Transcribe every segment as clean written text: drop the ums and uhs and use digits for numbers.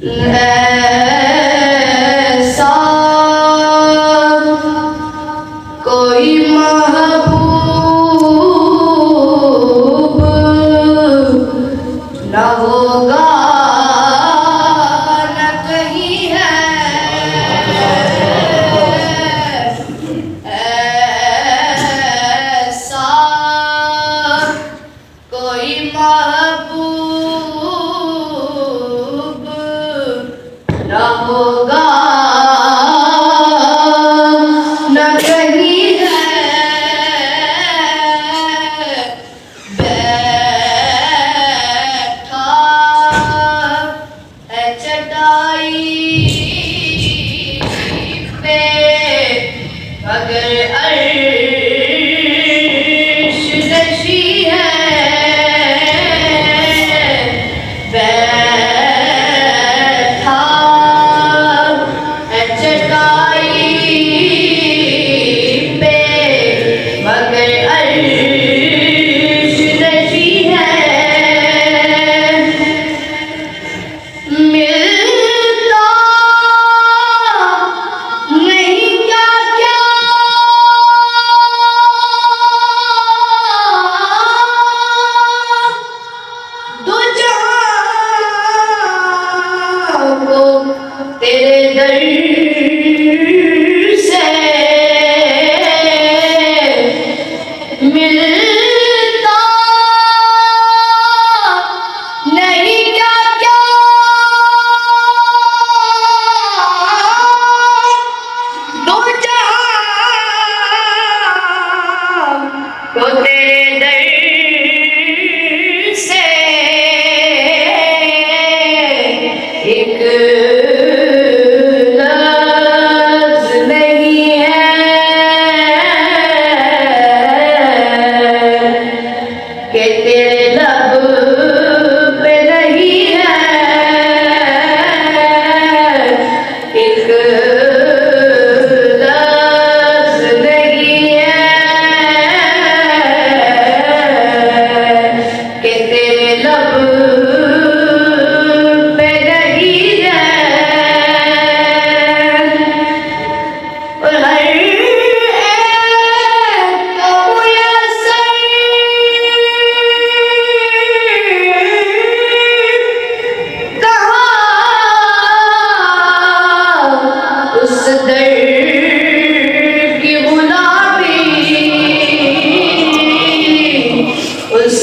ऐसा कोई महबूब न होगा न कहीं है। ऐसा कोई महबूब न होगा न कहीं है। बैठा है चटाई पे मगर अर्श नशी है। बैठा है चटाई पे मगर अर्श नशी है। मिलता नहीं क्या क्या दो जहां को तेरे दर से। मिलता नहीं क्या क्या दो जहां को तेरे दर से। एक लफ्ज़ नहीं है कि तेरे लब पे नहीं है। एक लफ्ज़ नहीं है कि तेरे लब पे नहीं है। और हर एक को मुयस्सर कहाँ उस दर की गुलाबी। उस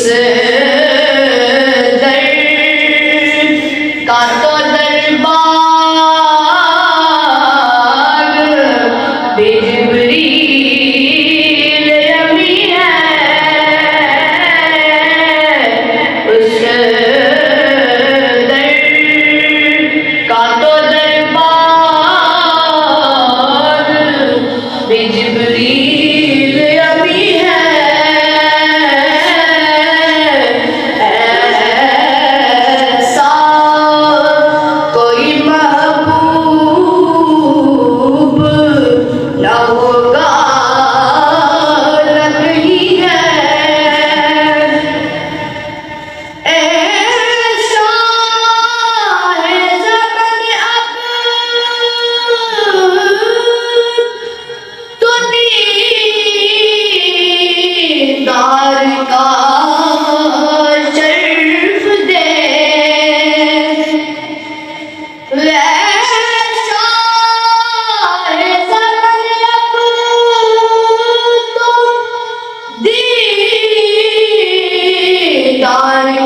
दर का तो दरबार जिब्रील अमी है। उस दर का तो दरबार जिब्रील अमी है। ऐसा कोई महबूब न होगा न कहीं है। ऐसा है ज़मन अब तो दीदार का शर्फ दे। वैसा है ज़मन अब तो दीदार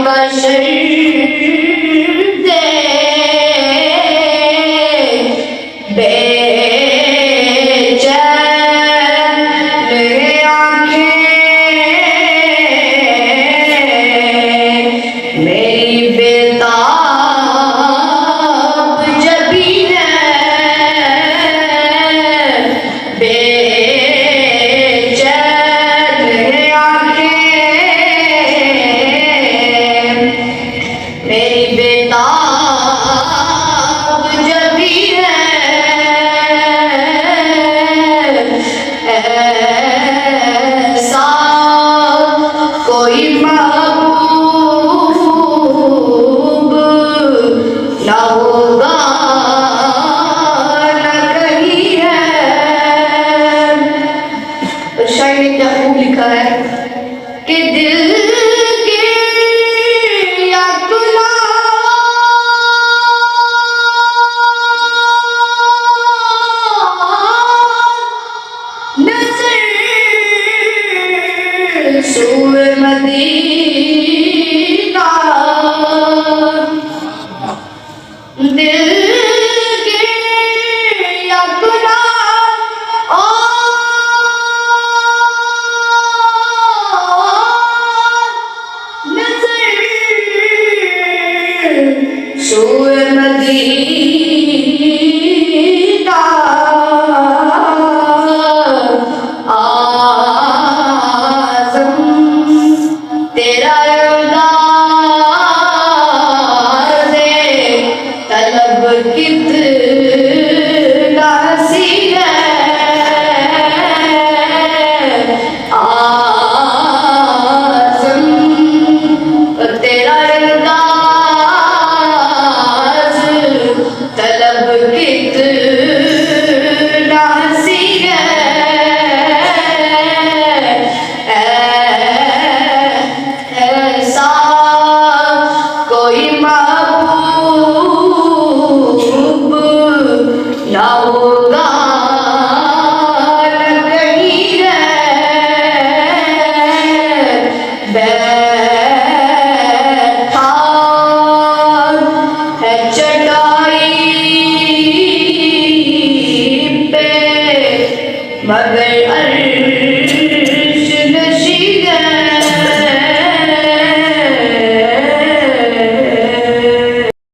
का शर्फ दे। बेचैन है आँखें मेरी बेताब जबी है। बेचैन है आँखें मेरी बेताब जबी है। ऐसा कोई महबूब न होगा दिल के अपना नजर शोए मदीना आज़म तेरा तलब की